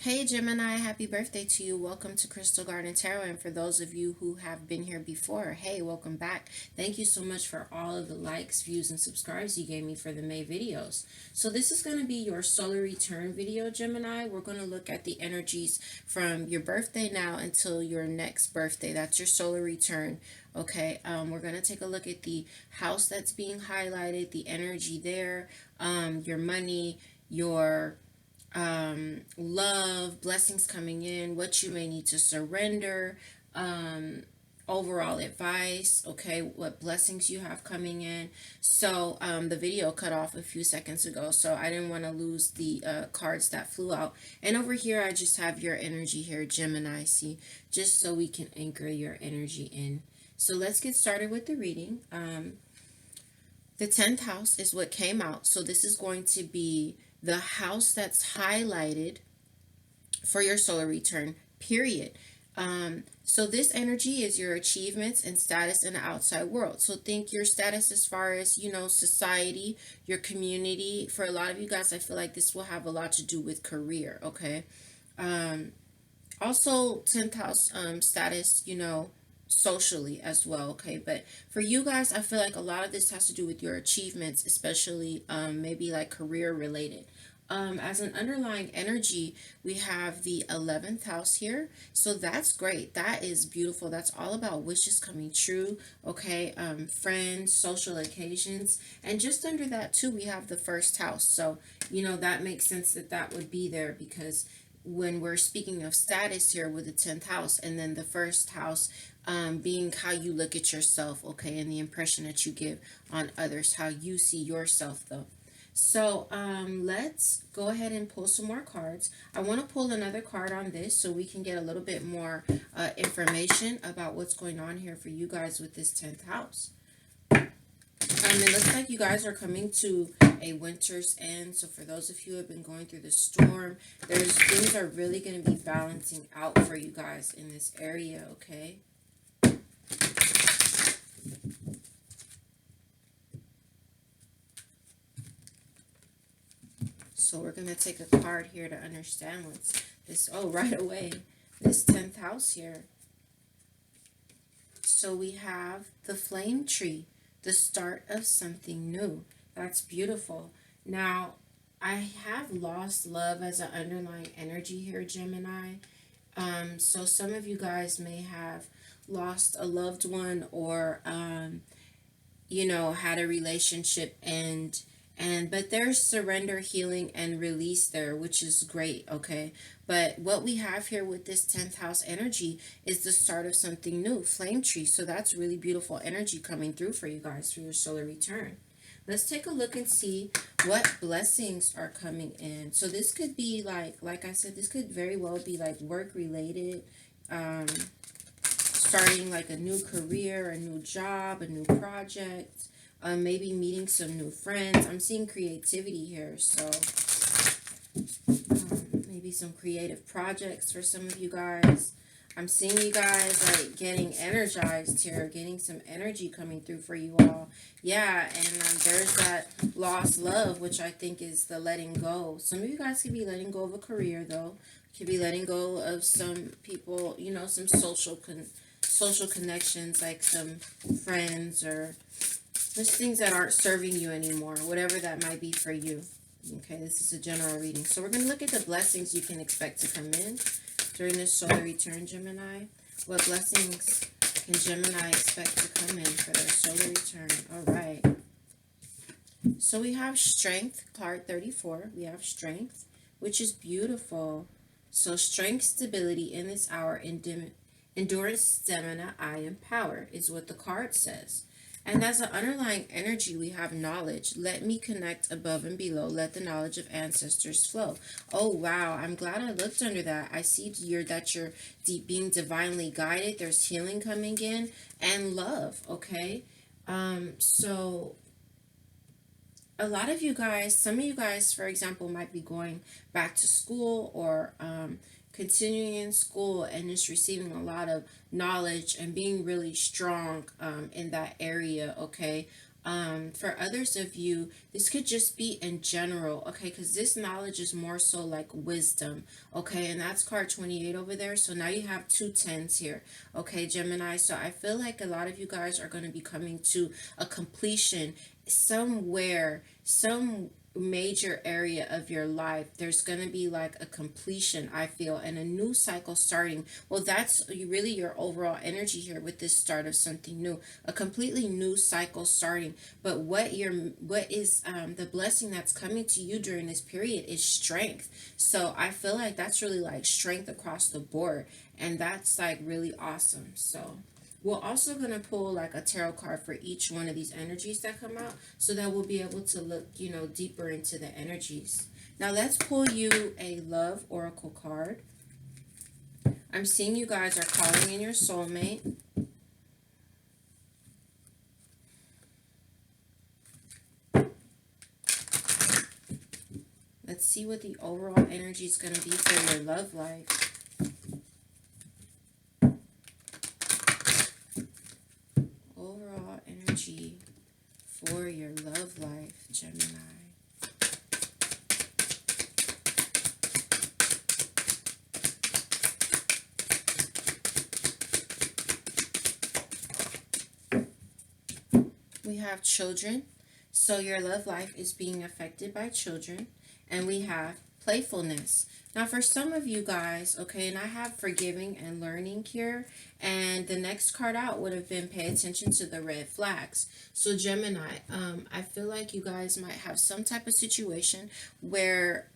Hey Gemini, happy birthday to you. Welcome to Crystal Garden Tarot. And for those of you who have been here before, hey, welcome back. Thank you so much for all of the likes, views, and subscribes you gave me for the May videos. So this is going to be your solar return video, Gemini. We're going to look at the energies from your birthday now until your next birthday. That's your solar return. Okay, we're going to take a look at the house that's being highlighted, the energy there, your money, your love, blessings coming in, what you may need to surrender, overall advice, okay, what blessings you have coming in. So the video cut off a few seconds ago, so I didn't want to lose the cards that flew out. And over here, I just have your energy here, Gemini, see, just so we can anchor your energy in. So let's get started with the reading. The 10th house is what came out. So this is going to be the house that's highlighted for your solar return, period. So this energy is your achievements and status in the outside world. So think your status as far as, society, your community. For a lot of you guys, I feel like this will have a lot to do with career, okay? Also 10th house status, socially as well, okay? But for you guys, I feel like a lot of this has to do with your achievements, especially maybe like career related. As an underlying energy, we have the 11th house here. So that's great. That is beautiful. That's all about wishes coming true. Okay. Friends, social occasions. And just under that too, we have the first house. So, that makes sense that that would be there because when we're speaking of status here with the 10th house and then the first house being how you look at yourself, okay, and the impression that you give on others, how you see yourself though. So let's go ahead and pull some more cards. I want to pull another card on this so we can get a little bit more information about what's going on here for you guys with this 10th house. It looks like you guys are coming to a winter's end. So for those of you who have been going through the storm, things are really going to be balancing out for you guys in this area, okay? So we're going to take a card here to understand what's this. Oh, right away, this 10th house here. So we have the flame tree, the start of something new. That's beautiful. Now, I have lost love as an underlying energy here, Gemini. So some of you guys may have lost a loved one or, had a relationship but there's surrender, healing, and release there, which is great, okay? But what we have here with this 10th house energy is the start of something new, flame tree. So that's really beautiful energy coming through for you guys for your solar return. Let's take a look and see what blessings are coming in. So this could be like I said, this could very well be like work related, starting like a new career, a new job, a new project, maybe meeting some new friends. I'm seeing creativity here, so maybe some creative projects for some of you guys. I'm seeing you guys like getting energized here, getting some energy coming through for you all. Yeah, and there's that lost love, which I think is the letting go. Some of you guys could be letting go of a career, though. Could be letting go of some people, some social connections, like some friends or just things that aren't serving you anymore, whatever that might be for you. Okay, this is a general reading. So we're going to look at the blessings you can expect to come in during this solar return, Gemini. What blessings can Gemini expect to come in for their solar return? All right. So we have strength, card 34. We have strength, which is beautiful. So strength, stability in this hour, endurance, stamina, eye, and power is what the card says. And as an underlying energy, we have knowledge. Let me connect above and below. Let the knowledge of ancestors flow. Oh, wow. I'm glad I looked under that. I see that you're being divinely guided. There's healing coming in and love, okay? So a lot of you guys, some of you guys, for example, might be going back to school or continuing in school and just receiving a lot of knowledge and being really strong in that area, okay? For others of you, this could just be in general, okay? Because this knowledge is more so like wisdom, okay? And that's card 28 over there. So now you have two tens here, okay, Gemini? So I feel like a lot of you guys are going to be coming to a completion somewhere, some major area of your life. There's going to be like a completion, I feel, and a new cycle starting. Well, that's really your overall energy here with this start of something new, a completely new cycle starting. But what is the blessing that's coming to you during this period is strength. So I feel like that's really like strength across the board, and that's like really awesome. So we're also going to pull like a tarot card for each one of these energies that come out, so that we'll be able to look, deeper into the energies. Now let's pull you a love oracle card. I'm seeing you guys are calling in your soulmate. Let's see what the overall energy is going to be for your love life. Overall energy for your love life, Gemini. We have children, so your love life is being affected by children. And we have playfulness. Now, for some of you guys, okay, and I have forgiving and learning here, and the next card out would have been pay attention to the red flags. So, Gemini, I feel like you guys might have some type of situation where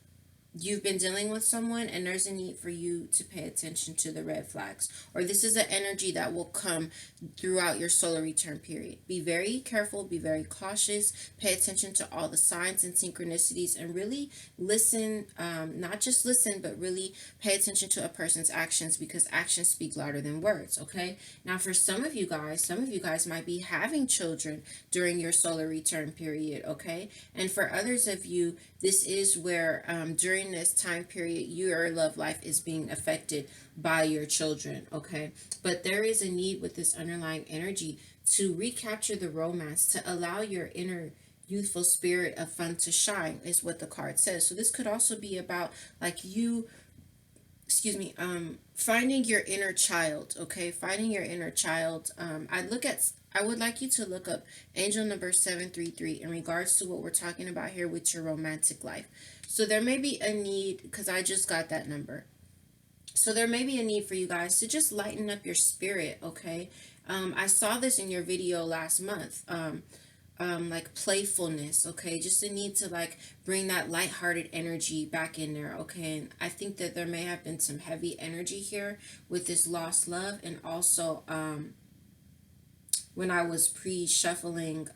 you've been dealing with someone and there's a need for you to pay attention to the red flags, or this is an energy that will come throughout your solar return period. Be very careful, be very cautious, pay attention to all the signs and synchronicities, and really listen, not just listen, but really pay attention to a person's actions, because actions speak louder than words. Okay, now for some of you guys might be having children during your solar return period. Okay, and for others of you, this is where during this time period your love life is being affected by your children. Okay, but there is a need with this underlying energy to recapture the romance, to allow your inner youthful spirit of fun to shine, is what the card says. So this could also be about like you, finding your inner child. Okay, finding your inner child. I would like you to look up angel number 733 in regards to what we're talking about here with your romantic life. So there may be a need, because I just got that number. So there may be a need for you guys to just lighten up your spirit, okay? I saw this in your video last month. Like playfulness, okay? Just a need to like bring that lighthearted energy back in there, okay? And I think that there may have been some heavy energy here with this lost love, and also when I was pre-shuffling,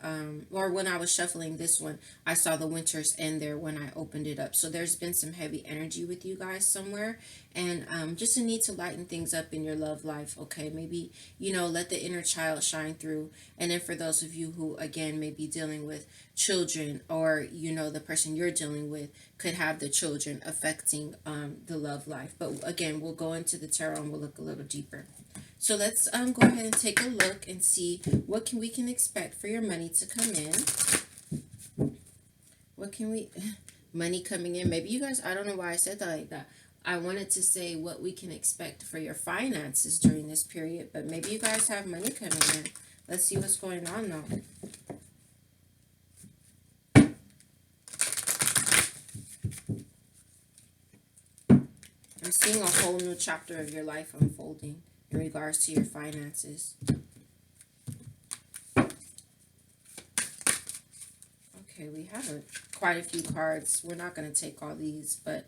or when I was shuffling this one, I saw the Winter's End there when I opened it up. So there's been some heavy energy with you guys somewhere, and just a need to lighten things up in your love life, okay? Maybe, let the inner child shine through. And then for those of you who, again, may be dealing with children, or, the person you're dealing with could have the children affecting the love life. But again, we'll go into the tarot and we'll look a little deeper. So let's go ahead and take a look and see what we can expect for your money to come in. Money coming in. Maybe you guys, I don't know why I said that like that. I wanted to say what we can expect for your finances during this period, but maybe you guys have money coming in. Let's see what's going on though. I'm seeing a whole new chapter of your life unfolding in regards to your finances. Okay, we have quite a few cards. We're not going to take all these, but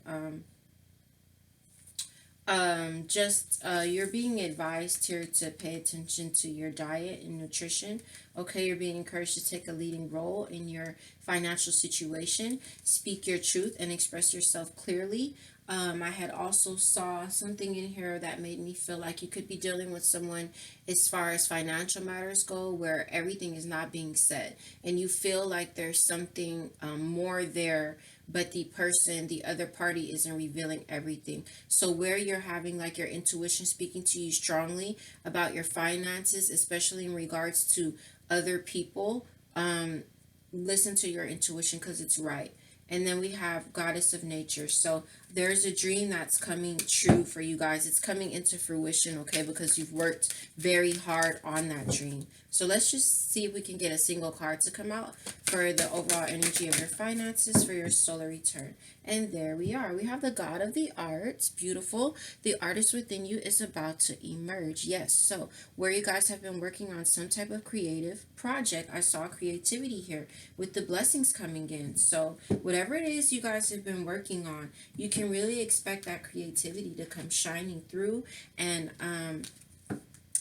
you're being advised here to pay attention to your diet and nutrition. Okay, you're being encouraged to take a leading role in your financial situation. Speak your truth and express yourself clearly. I had also saw something in here that made me feel like you could be dealing with someone as far as financial matters go, where everything is not being said, and you feel like there's something more there, but the other party isn't revealing everything. So where you're having like your intuition speaking to you strongly about your finances, especially in regards to other people, um, listen to your intuition because it's right. And then we have goddess of nature. So there's a dream that's coming true for you guys. It's coming into fruition, okay, because you've worked very hard on that dream. So let's just see if we can get a single card to come out for the overall energy of your finances for your solar return. And there we are. We have the god of the arts. Beautiful. The artist within you is about to emerge. Yes. So where you guys have been working on some type of creative project, I saw creativity here with the blessings coming in. So whatever it is you guys have been working on, you can really expect that creativity to come shining through. And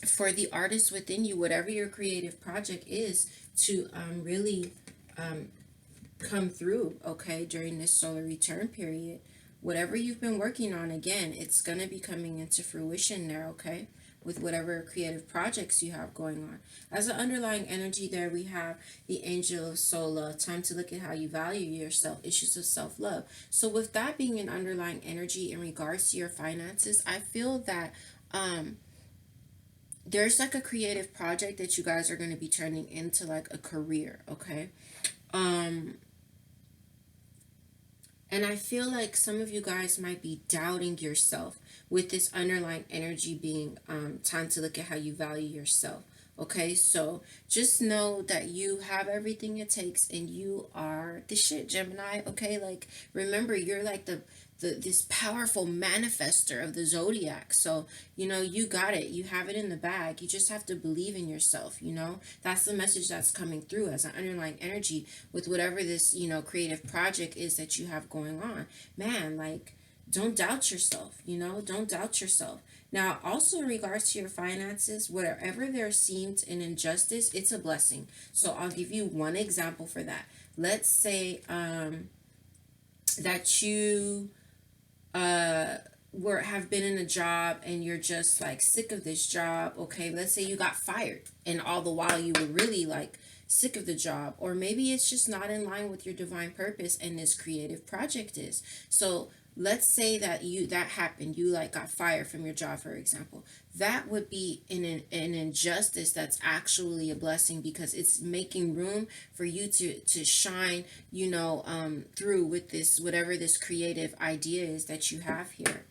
for the artist within you, whatever your creative project is, to really come through, okay, during this solar return period. Whatever you've been working on, again, it's going to be coming into fruition there, okay, with whatever creative projects you have going on. As an underlying energy there, we have the angel of soul love. Time to look at how you value yourself, issues of self-love. So with that being an underlying energy in regards to your finances, I feel that there's like a creative project that you guys are going to be turning into like a career, okay? Um, And I feel like some of you guys might be doubting yourself with this underlying energy being time to look at how you value yourself. Okay, so just know that you have everything it takes and you are the shit, Gemini. Okay, like remember, you're like the this powerful manifester of the zodiac. So, you know, you got it. You have it in the bag. You just have to believe in yourself, you know? That's the message that's coming through as an underlying energy with whatever this, you know, creative project is that you have going on. Man, like don't doubt yourself, you know? Don't doubt yourself. Now, also in regards to your finances, wherever there seems an injustice, it's a blessing. So I'll give you one example for that. Let's say that you have been in a job and you're just like sick of this job. Okay, let's say you got fired and all the while you were really like sick of the job, or maybe it's just not in line with your divine purpose and this creative project is. So let's say that that happened, you like got fired from your job, for example. That would be an injustice that's actually a blessing because it's making room for you to shine, you know, through with this whatever this creative idea is that you have here.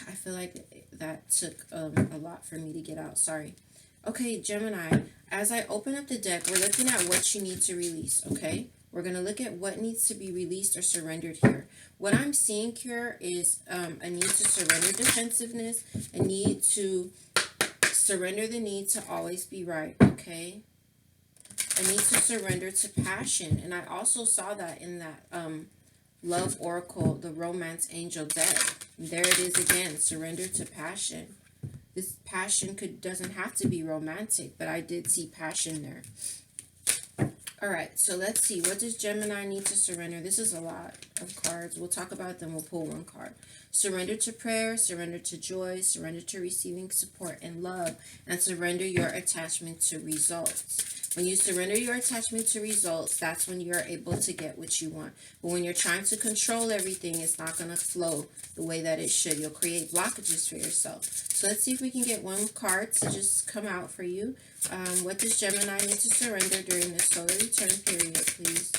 I feel like that took a lot for me to get out. Sorry. Okay, Gemini, as I open up the deck, we're looking at what you need to release, okay? We're going to look at what needs to be released or surrendered here. What I'm seeing here is a need to surrender defensiveness, a need to surrender the need to always be right, okay? A need to surrender to passion. And I also saw that in that love oracle, the romance angel deck. There it is again, surrender to passion. This passion doesn't have to be romantic, but I did see passion there. All right, so let's see. What does Gemini need to surrender? This is a lot of cards. We'll talk about them. We'll pull one card. Surrender to prayer, surrender to joy, surrender to receiving support and love, and surrender your attachment to results. When you surrender your attachment to results, that's when you're able to get what you want. But when you're trying to control everything, it's not going to flow the way that it should. You'll create blockages for yourself. So let's see if we can get one card to just come out for you. What does Gemini need to surrender during the solar return period, please?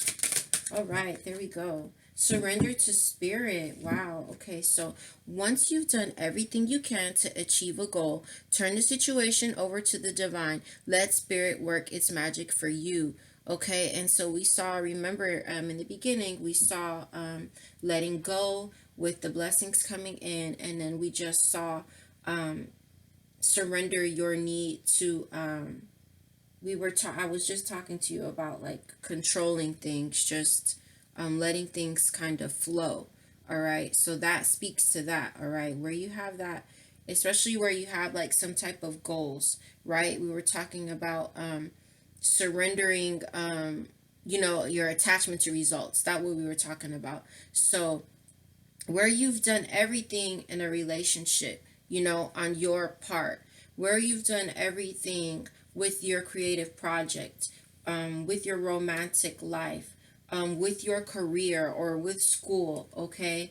All right, there we go. Surrender to spirit. Wow. Okay, so once you've done everything you can to achieve a goal, turn the situation over to the divine. Let spirit work its magic for you. Okay, and so we saw, remember in the beginning, we saw letting go with the blessings coming in, and then we just saw surrender your need to I was just talking to you about like controlling things, just letting things kind of flow. All right, so that speaks to that. All right, where you have that, especially where you have like some type of goals, right? We were talking about surrendering you know, your attachment to results. That's what we were talking about. So where you've done everything in a relationship, you know, on your part, where you've done everything with your creative project, with your romantic life, with your career or with school, okay?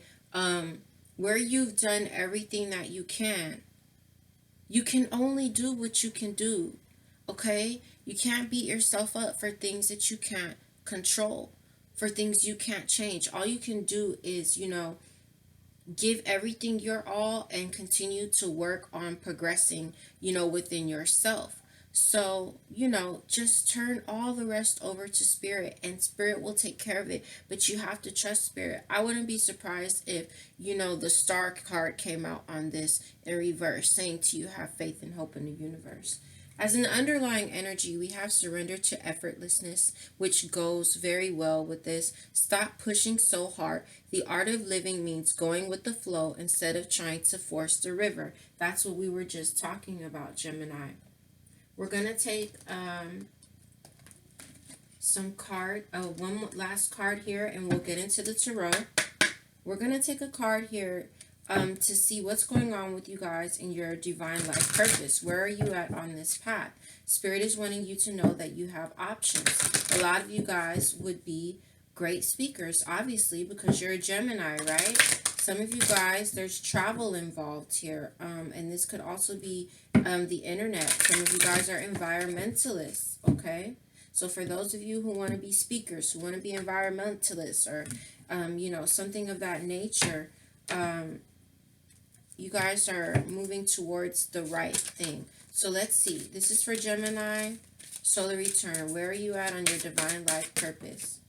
Where you've done everything that you can only do what you can do. Okay? You can't beat yourself up for things that you can't control, for things you can't change. All you can do is, give everything your all and continue to work on progressing, within yourself. So, just turn all the rest over to spirit and spirit will take care of it. But you have to trust spirit. I wouldn't be surprised if, the star card came out on this in reverse, saying to you, have faith and hope in the universe. As an underlying energy, we have surrender to effortlessness, which goes very well with this. Stop pushing so hard. The art of living means going with the flow instead of trying to force the river. That's what we were just talking about, Gemini. We're going to take one last card here, and we'll get into the tarot. We're going to take a card here to see what's going on with you guys in your divine life purpose. Where are you at on this path? Spirit is wanting you to know that you have options. A lot of you guys would be great speakers, obviously, because you're a Gemini, right? Some of you guys, there's travel involved here, and this could also be the internet. Some of you guys are environmentalists, okay? So for those of you who want to be speakers, who want to be environmentalists, or something of that nature, you guys are moving towards the right thing. So let's see. This is for Gemini, solar return. Where are you at on your divine life purpose?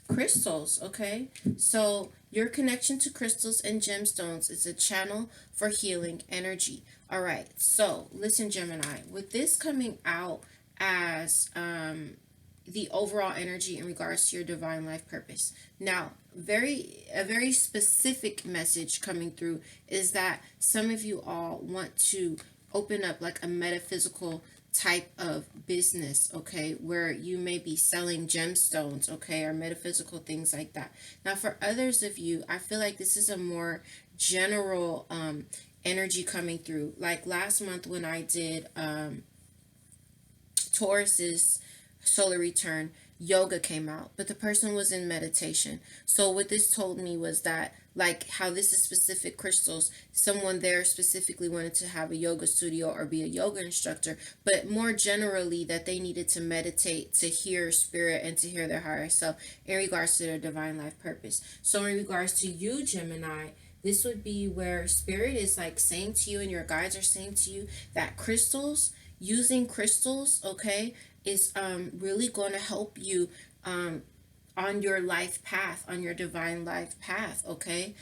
Crystals, okay? So your connection to crystals and gemstones is a channel for healing energy. All right. So listen, Gemini, with this coming out as the overall energy in regards to your divine life purpose. Now, a very specific message coming through is that some of you all want to open up like a metaphysical type of business, okay, where you may be selling gemstones, okay, or metaphysical things like that. Now, for others of you, I feel like this is a more general energy coming through. Like last month when I did Taurus's solar return, yoga came out, but the person was in meditation. So what this told me was that, like how this is specific crystals, someone there specifically wanted to have a yoga studio or be a yoga instructor, but more generally that they needed to meditate to hear spirit and to hear their higher self in regards to their divine life purpose. So in regards to you, Gemini, this would be where spirit is like saying to you, and your guides are saying to you, that using crystals, okay, is really going to help you on your life path, on your divine life path, okay,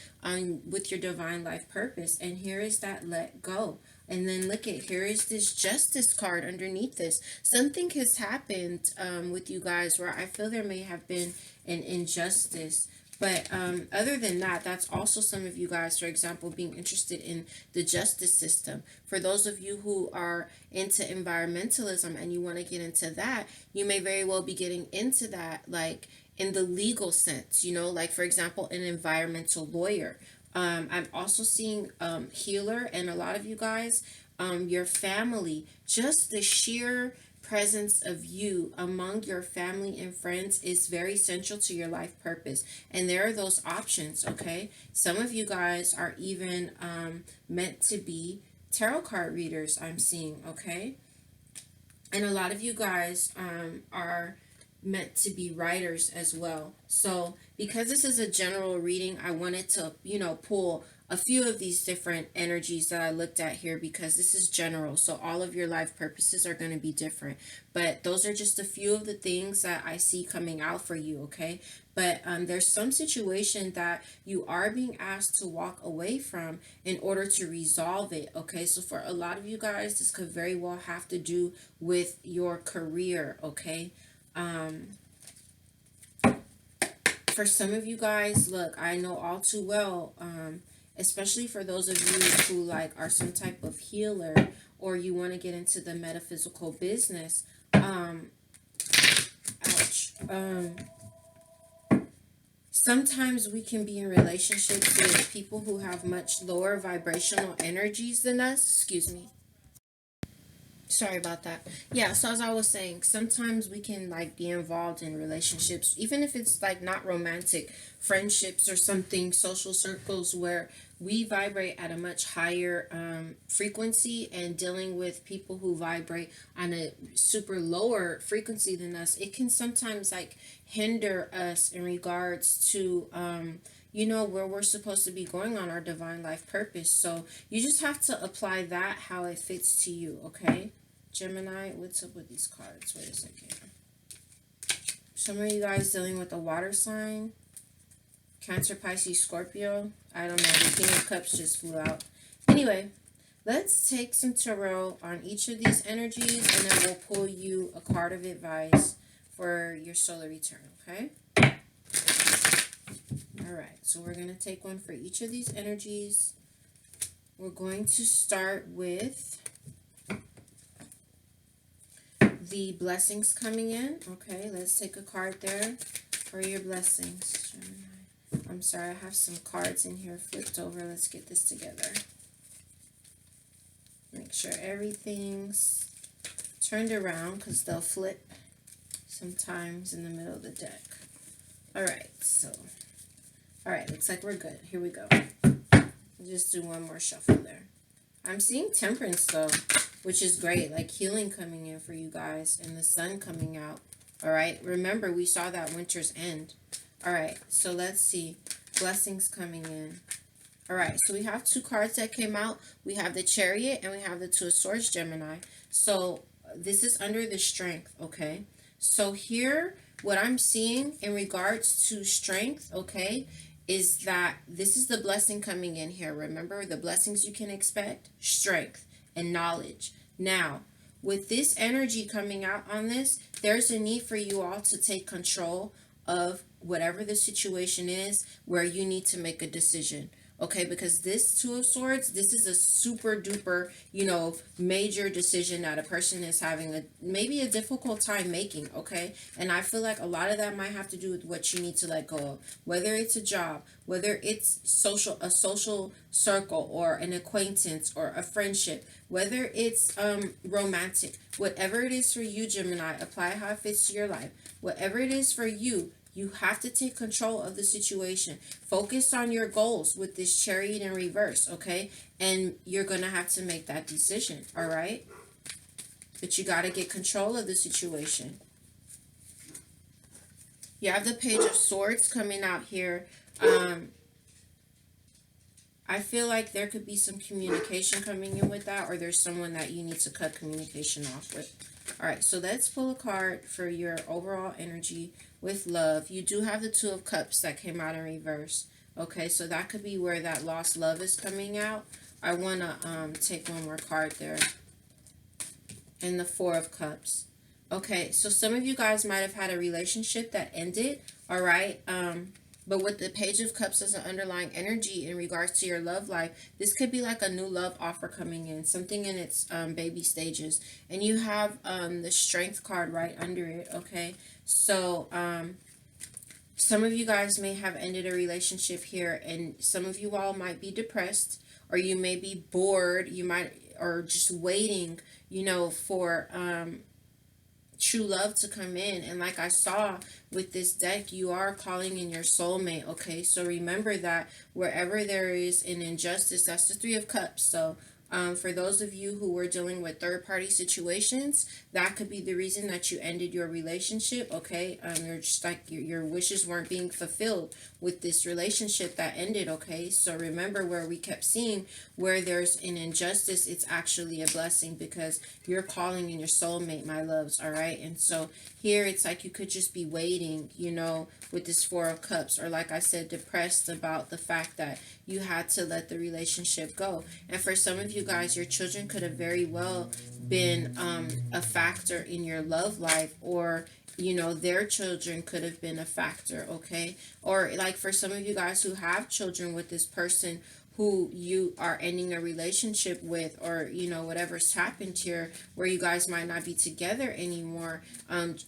with your divine life purpose. And here is that let go. And then look at, here is this justice card underneath this. Something has happened with you guys where I feel there may have been an injustice. But other than that, that's also some of you guys, for example, being interested in the justice system. For those of you who are into environmentalism and you want to get into that, you may very well be getting into that, like in the legal sense, like, for example, an environmental lawyer. I'm also seeing healer, and a lot of you guys, your family, just the sheer presence of you among your family and friends is very central to your life purpose. And there are those options, okay? Some of you guys are even meant to be tarot card readers, I'm seeing, okay? And a lot of you guys are meant to be writers as well. So because this is a general reading, I wanted to, pull a few of these different energies that I looked at here, because this is general. So all of your life purposes are going to be different. But those are just a few of the things that I see coming out for you, okay? But there's some situation that you are being asked to walk away from in order to resolve it, okay? So for a lot of you guys, this could very well have to do with your career, okay? For some of you guys, look, I know all too well, especially for those of you who like are some type of healer, or you want to get into the metaphysical business. Sometimes we can be in relationships with people who have much lower vibrational energies than us. Excuse me. Sorry about that. Yeah, so as I was saying, sometimes we can like be involved in relationships, even if it's like not romantic, friendships or something, social circles where we vibrate at a much higher frequency, and dealing with people who vibrate on a super lower frequency than us, it can sometimes like hinder us in regards to where we're supposed to be going on our divine life purpose. So you just have to apply that how it fits to you, okay? Gemini, what's up with these cards? Wait a second. Some of you guys dealing with a water sign. Cancer, Pisces, Scorpio. I don't know. The King of Cups just flew out. Anyway, let's take some tarot on each of these energies, and then we'll pull you a card of advice for your solar return, okay? Alright, so we're going to take one for each of these energies. We're going to start with the blessings coming in. Okay, let's take a card there for your blessings, Gemini. I'm sorry, I have some cards in here flipped over. Let's get this together. Make sure everything's turned around because they'll flip sometimes in the middle of the deck. Alright, looks like we're good. Here we go. Just do one more shuffle there. I'm seeing temperance though, which is great, like healing coming in for you guys and the sun coming out. All right, remember we saw that winter's end. All right, so let's see. Blessings coming in. All right, so we have two cards that came out. We have the Chariot and we have the Two of Swords, Gemini. So this is under the strength, okay? So here, what I'm seeing in regards to strength, okay, is that this is the blessing coming in here. Remember the blessings you can expect? Strength and knowledge. Now, with this energy coming out on this, there's a need for you all to take control of whatever the situation is where you need to make a decision. Okay, because this Two of Swords, this is a super duper, major decision that a person is having maybe a difficult time making, okay? And I feel like a lot of that might have to do with what you need to let go of. Whether it's a job, whether it's a social circle or an acquaintance or a friendship, whether it's romantic, whatever it is for you, Gemini, apply how it fits to your life. Whatever it is for you, you have to take control of the situation. Focus on your goals with this Chariot in reverse, okay? And you're going to have to make that decision, all right? But you got to get control of the situation. You have the Page of Swords coming out here. I feel like there could be some communication coming in with that, or there's someone that you need to cut communication off with. All right, so let's pull a card for your overall energy with love. You do have the Two of Cups that came out in reverse. Okay, so that could be where that lost love is coming out. I want to take one more card there. And the Four of Cups. Okay, so some of you guys might have had a relationship that ended, all right? But with the Page of Cups as an underlying energy in regards to your love life, this could be like a new love offer coming in, something in its baby stages. And you have the Strength card right under it, okay? So some of you guys may have ended a relationship here, and some of you all might be depressed, or you may be bored, or just waiting, for true love to come in. And like I saw with this deck, you are calling in your soulmate, okay? So remember that wherever there is an injustice, that's the Three of Cups. So for those of you who were dealing with third-party situations, that could be the reason that you ended your relationship, okay? You're just like your wishes weren't being fulfilled with this relationship that ended, okay? So remember, where we kept seeing where there's an injustice, it's actually a blessing, because you're calling in your soulmate, my loves, all right? And so here it's like you could just be waiting, with this Four of Cups, or like I said, depressed about the fact that you had to let the relationship go. And for some of you guys, your children could have very well been a factor in your love life, or their children could have been a factor, okay? Or like for some of you guys who have children with this person who you are ending a relationship with, or whatever's happened here where you guys might not be together anymore,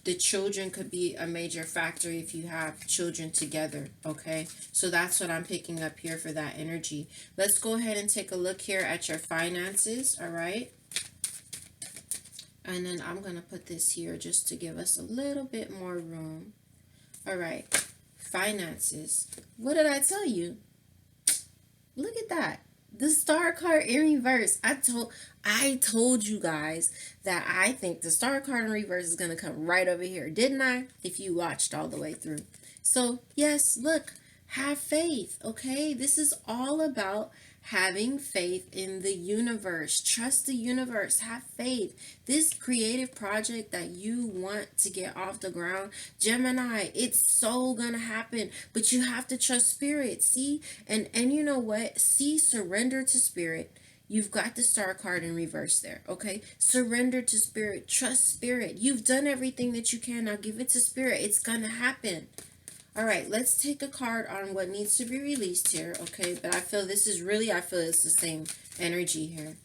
the children could be a major factor if you have children together, okay? So that's what I'm picking up here for that energy. Let's go ahead and take a look here at your finances, all right? And then I'm going to put this here just to give us a little bit more room. All right. Finances. What did I tell you? Look at that. The star card in reverse. I told you guys that I think the star card in reverse is going to come right over here. Didn't I? If you watched all the way through. So, yes, look, have faith, okay? This is all about having faith in the universe. Trust the universe. Have faith. This creative project that you want to get off the ground, Gemini, it's so gonna happen. But you have to trust spirit. See? And you know what? See, surrender to spirit. You've got the star card in reverse there, okay? Surrender to spirit. Trust spirit. You've done everything that you can. Now give it to spirit. It's gonna happen. All right, let's take a card on what needs to be released here, okay? But I feel this is really, I feel it's the same energy here.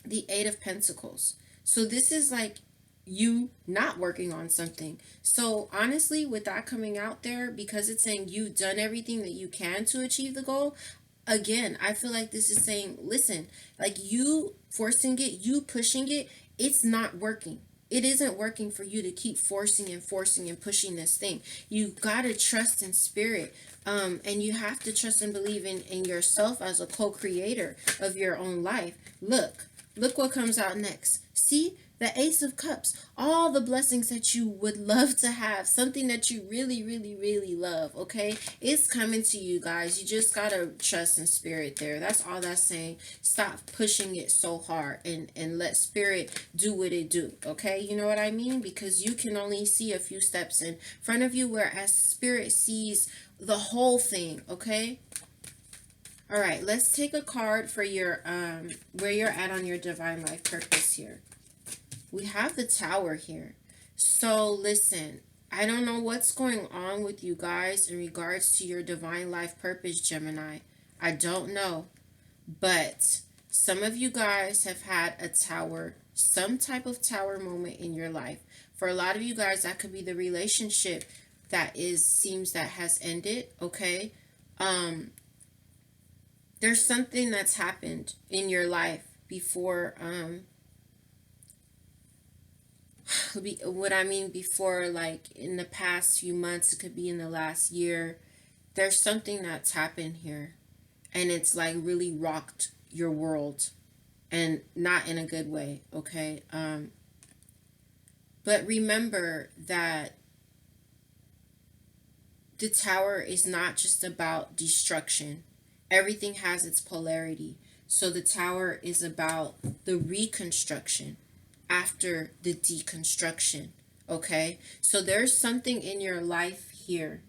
The Eight of Pentacles. So this is like you not working on something. So honestly, with that coming out there, because it's saying you've done everything that you can to achieve the goal, again, I feel like this is saying, listen, like you forcing it, you pushing it, it's not working. It isn't working for you to keep forcing and pushing this thing. You got to trust in spirit. And you have to trust and believe in yourself as a co-creator of your own life. Look what comes out next. See? The Ace of Cups, all the blessings that you would love to have, something that you really, really, really love, okay? It's coming to you, guys. You just got to trust in spirit there. That's all that's saying. Stop pushing it so hard and let spirit do what it do, okay? You know what I mean? Because you can only see a few steps in front of you, whereas spirit sees the whole thing, okay? All right, let's take a card for your where you're at on your divine life purpose here. We have the Tower here. So listen, I don't know what's going on with you guys in regards to your divine life purpose, Gemini. I don't know. But some of you guys have had a tower, some type of tower moment in your life. For a lot of you guys, that could be the relationship that seems that has ended, okay? There's something that's happened in your life before, what I mean before, like in the past few months, it could be in the last year. There's something that's happened here, and it's like really rocked your world, and not in a good way, okay? But remember that the Tower is not just about destruction. Everything has its polarity. So the Tower is about the reconstruction after the deconstruction, okay? So there's something in your life here.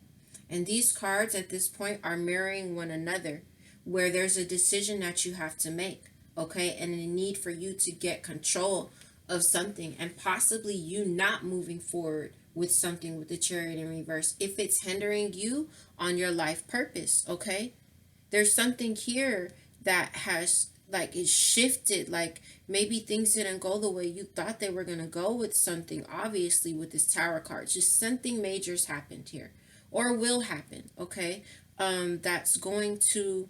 And these cards at this point are mirroring one another, where there's a decision that you have to make, okay? And a need for you to get control of something, and possibly you not moving forward with something with the Chariot in reverse if it's hindering you on your life purpose, okay? There's something here that has, like, it shifted, like maybe things didn't go the way you thought they were going to go with something, obviously with this Tower card. Just something major's happened here, or will happen, okay? That's going to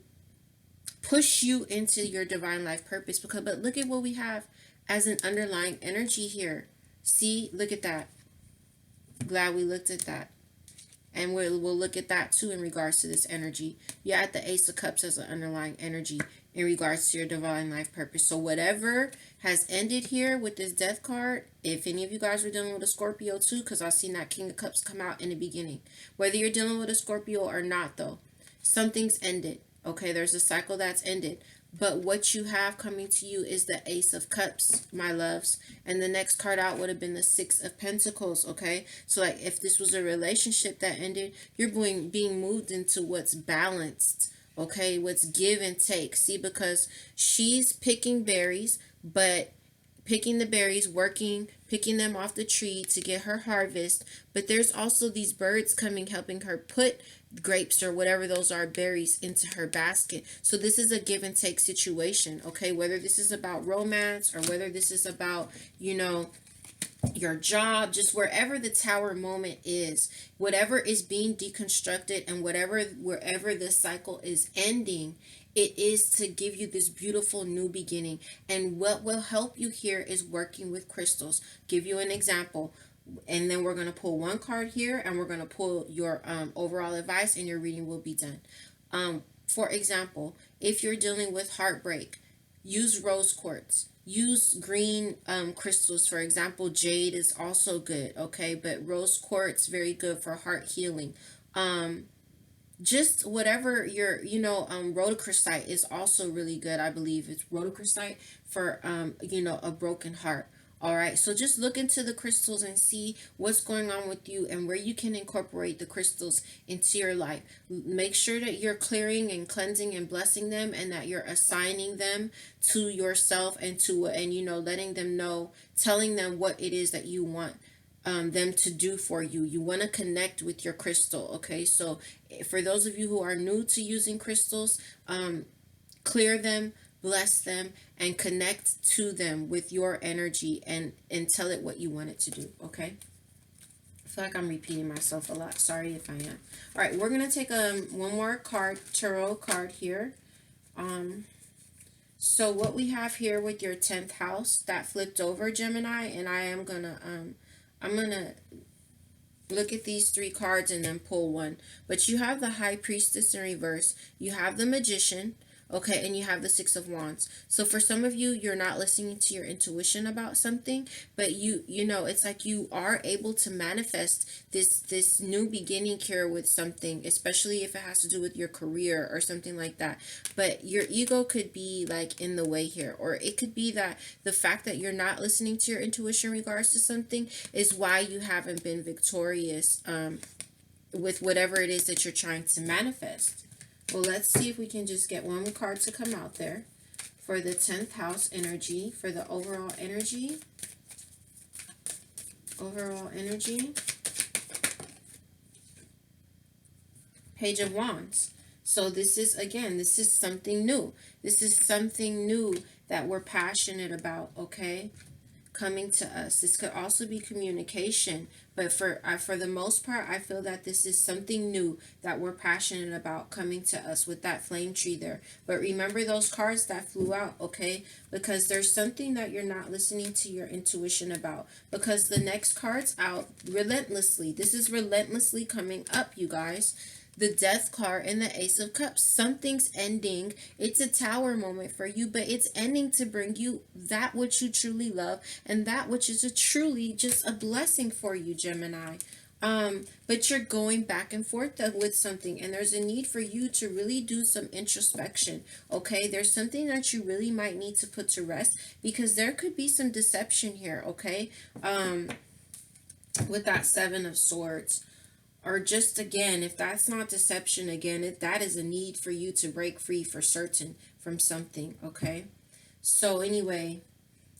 push you into your divine life purpose. But look at what we have as an underlying energy here. See, look at that. Glad we looked at that. And we'll look at that too in regards to this energy. You had the Ace of Cups as an underlying energy in regards to your divine life purpose. So whatever has ended here with this Death card, if any of you guys were dealing with a Scorpio too, because I've seen that King of Cups come out in the beginning. Whether you're dealing with a Scorpio or not though, something's ended. Okay, there's a cycle that's ended. But what you have coming to you is the Ace of Cups, my loves. And the next card out would have been the Six of Pentacles, okay? So, like, if this was a relationship that ended, you're being moved into what's balanced, okay? What's give and take. See, because she's picking berries, but picking the berries, working, picking them off the tree to get her harvest. But there's also these birds coming, helping her put grapes or whatever those are, berries, into her basket. So this is a give and take situation, okay? Whether this is about romance or whether this is about, you know, your job, just wherever the tower moment is, whatever is being deconstructed, and wherever this cycle is ending, it is to give you this beautiful new beginning. And what will help you here is working with crystals. Give you an example, and then we're going to pull one card here, and we're going to pull your overall advice, and your reading will be done. For example, if you're dealing with heartbreak, use rose quartz. Use green crystals. For example, jade is also good, okay? But rose quartz, very good for heart healing. Just whatever your, rhodochrosite is also really good. I believe it's rhodochrosite for, a broken heart. All right, so just look into the crystals and see what's going on with you and where you can incorporate the crystals into your life. Make sure that you're clearing and cleansing and blessing them, and that you're assigning them to yourself, and letting them know, telling them what it is that you want them to do for you. You want to connect with your crystal, okay? So for those of you who are new to using crystals, clear them, bless them, and connect to them with your energy, and tell it what you want it to do, okay? I feel like I'm repeating myself a lot. Sorry if I am. All right, we're going to take one more card, tarot card here. So what we have here with your 10th house, that flipped over, Gemini, and I'm going to look at these three cards and then pull one. But you have the High Priestess in reverse. You have the Magician. Okay, and you have the Six of Wands. So for some of you, you're not listening to your intuition about something, but it's like you are able to manifest this new beginning here with something, especially if it has to do with your career or something like that. But your ego could be like in the way here, or it could be that the fact that you're not listening to your intuition in regards to something is why you haven't been victorious with whatever it is that you're trying to manifest. Well, let's see if we can just get one card to come out there for the 10th house energy, for the overall energy. Overall energy. Page of Wands. So this is, again, this is something new. This is something new that we're passionate about, okay? Coming to us. This could also be communication, but for the most part, I feel that this is something new that we're passionate about coming to us with that flame tree there. But remember those cards that flew out, okay? Because there's something that you're not listening to your intuition about, because the next card's out, relentlessly. This is relentlessly coming up, you guys. The Death card and the Ace of Cups. Something's ending. It's a tower moment for you, but it's ending to bring you that which you truly love, and that which is truly just a blessing for you, Gemini. But you're going back and forth with something, and there's a need for you to really do some introspection, okay? There's something that you really might need to put to rest, because there could be some deception here, okay? With that Seven of Swords. Or just, again, if that's not deception, again, that is a need for you to break free for certain from something, okay? So anyway,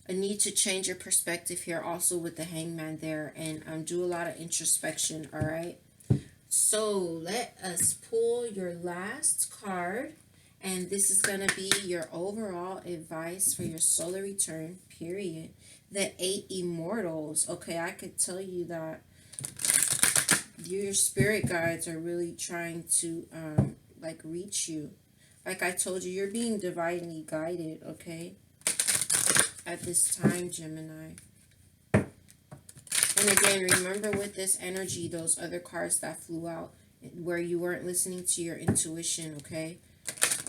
a need to change your perspective here also with the Hangman there, and do a lot of introspection, all right? So let us pull your last card, and this is going to be your overall advice for your solar return period. The 8 Immortals, okay? I could tell you that your spirit guides are really trying to reach you. Like I told you, you're being divinely guided, okay, at this time, Gemini. And again, remember with this energy, those other cards that flew out where you weren't listening to your intuition, okay?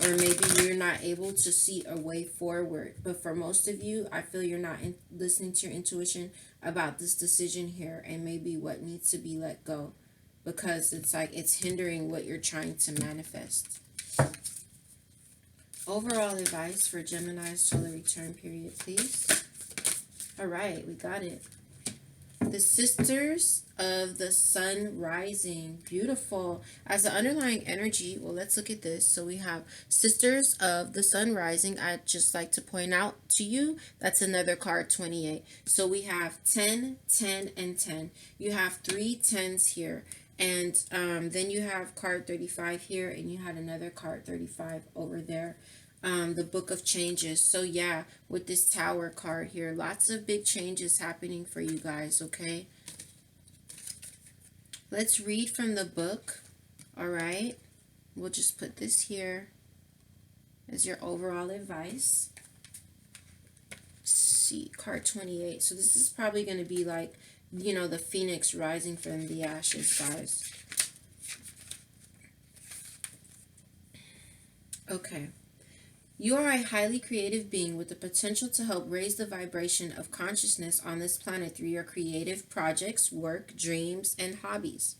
Or maybe you're not able to see a way forward. But for most of you, I feel you're not listening to your intuition about this decision here, and maybe what needs to be let go, because it's like it's hindering what you're trying to manifest. Overall advice for Gemini's solar return period, please. All right, we got it. The Sisters of the Sun Rising. Beautiful. As the underlying energy, well, let's look at this. So we have Sisters of the Sun Rising. I'd just like to point out to you, that's another card, 28. So we have 10, 10, and 10. You have 3 10s here. And then you have card 35 here, and you had another card 35 over there. the Book of Changes. So yeah, with this Tower card here, lots of big changes happening for you guys, okay? Let's read from the book, all right? We'll just put this here as your overall advice. See, card 28. So this is probably going to be like, you know, the phoenix rising from the ashes, guys. Okay. You are a highly creative being with the potential to help raise the vibration of consciousness on this planet through your creative projects, work, dreams, and hobbies.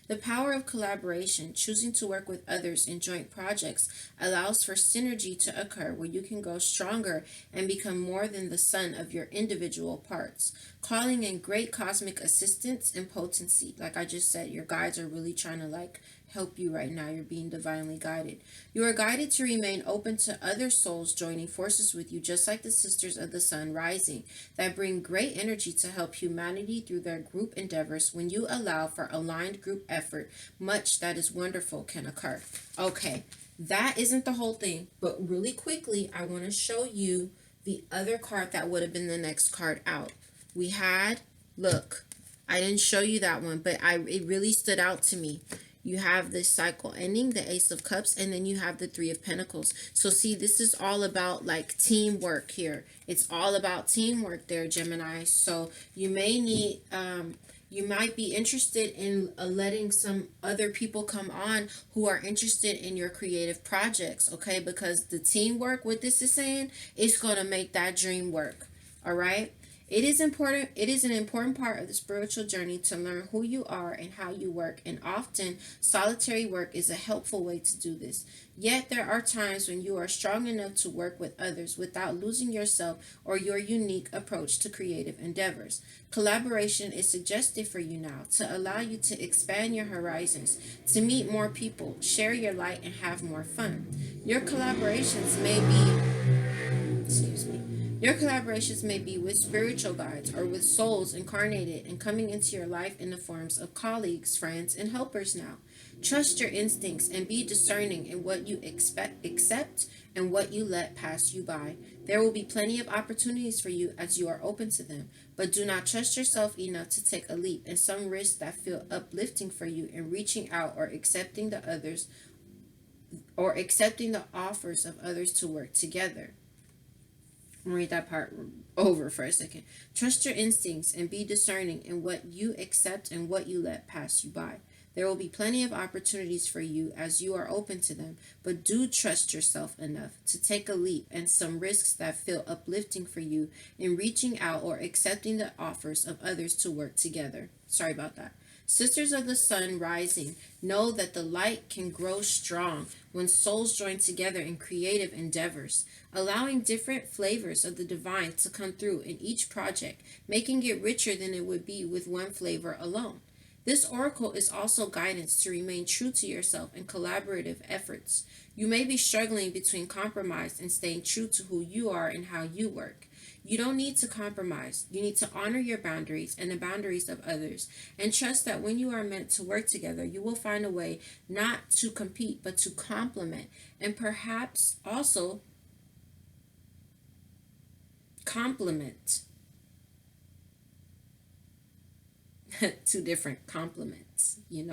The power of collaboration, choosing to work with others in joint projects, allows for synergy to occur where you can go stronger and become more than the sum of your individual parts, calling in great cosmic assistance and potency. Like I just said, your guides are really trying to like help you right now. You're being divinely guided. You are guided to remain open to other souls joining forces with you, just like the Sisters of the Sun rising, that bring great energy to help humanity through their group endeavors. When you allow for aligned group effort, much that is wonderful can occur. Okay, that isn't the whole thing, but really quickly, I want to show you the other card that would have been the next card out. We had, look, I didn't show you that one, but it really stood out to me. You have this cycle ending, the Ace of Cups, and then you have the Three of Pentacles. So see, this is all about like teamwork here. It's all about teamwork there, Gemini. So you may need, you might be interested in letting some other people come on who are interested in your creative projects, okay? Because the teamwork, what this is saying, is going to make that dream work, all right? It is important. It is an important part of the spiritual journey to learn who you are and how you work, and often solitary work is a helpful way to do this. Yet there are times when you are strong enough to work with others without losing yourself or your unique approach to creative endeavors. Collaboration is suggested for you now to allow you to expand your horizons, to meet more people, share your light, and have more fun. Your collaborations may be, excuse me, your collaborations may be with spiritual guides or with souls incarnated and coming into your life in the forms of colleagues, friends, and helpers now. Trust your instincts and be discerning in what you accept and what you let pass you by. There will be plenty of opportunities for you as you are open to them, but do not trust yourself enough to take a leap and some risks that feel uplifting for you in reaching out or accepting the offers of others to work together. I'm gonna read that part over for a second. Trust your instincts and be discerning in what you accept and what you let pass you by. There will be plenty of opportunities for you as you are open to them, but do trust yourself enough to take a leap and some risks that feel uplifting for you in reaching out or accepting the offers of others to work together. Sorry about that. Sisters of the Sun rising, know that the light can grow strong when souls join together in creative endeavors, allowing different flavors of the divine to come through in each project, making it richer than it would be with one flavor alone. This oracle is also guidance to remain true to yourself in collaborative efforts. You may be struggling between compromise and staying true to who you are and how you work. You don't need to compromise. You need to honor your boundaries and the boundaries of others, and trust that when you are meant to work together, you will find a way not to compete, but to complement, and perhaps also complement. Two different compliments, you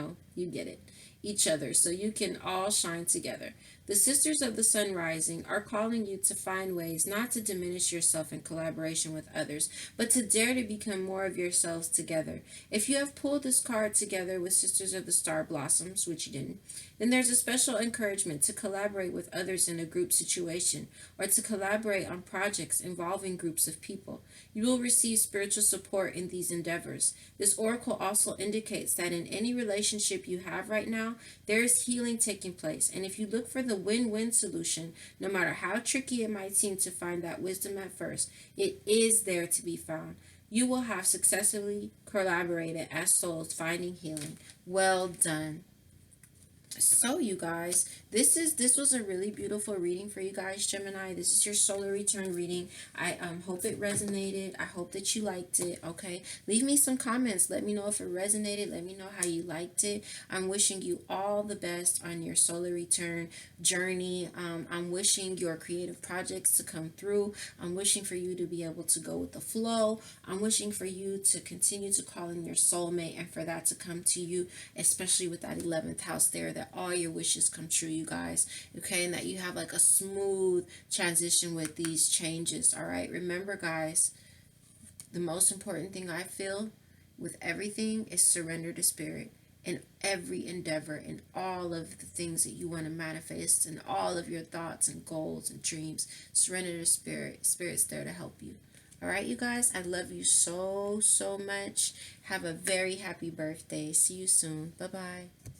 get it, each other, so you can all shine together. The Sisters of the Sun rising are calling you to find ways not to diminish yourself in collaboration with others, but to dare to become more of yourselves together. If you have pulled this card together with Sisters of the Star Blossoms, which you didn't, then there's a special encouragement to collaborate with others in a group situation, or to collaborate on projects involving groups of people. You will receive spiritual support in these endeavors. This oracle also indicates that in any relationship you have right now, there is healing taking place, and if you look for the win-win solution, no matter how tricky it might seem to find that wisdom at first, it is there to be found. You will have successfully collaborated as souls finding healing. Well done. So you guys, this was a really beautiful reading for you guys, Gemini. This is your solar return reading. I hope it resonated. I hope that you liked it. Okay, leave me some comments. Let me know if it resonated. Let me know how you liked it. I'm wishing you all the best on your solar return journey. I'm wishing your creative projects to come through. I'm wishing for you to be able to go with the flow. I'm wishing for you to continue to call in your soulmate and for that to come to you, especially with that 11th house there, that all your wishes come true, you guys. Okay, and that you have like a smooth transition with these changes. All right, remember, guys, the most important thing I feel with everything is surrender to spirit in every endeavor, in all of the things that you want to manifest, and all of your thoughts and goals and dreams. Surrender to spirit. Spirit's there to help you. All right, you guys, I love you so, so much. Have a very happy birthday. See you soon. Bye bye.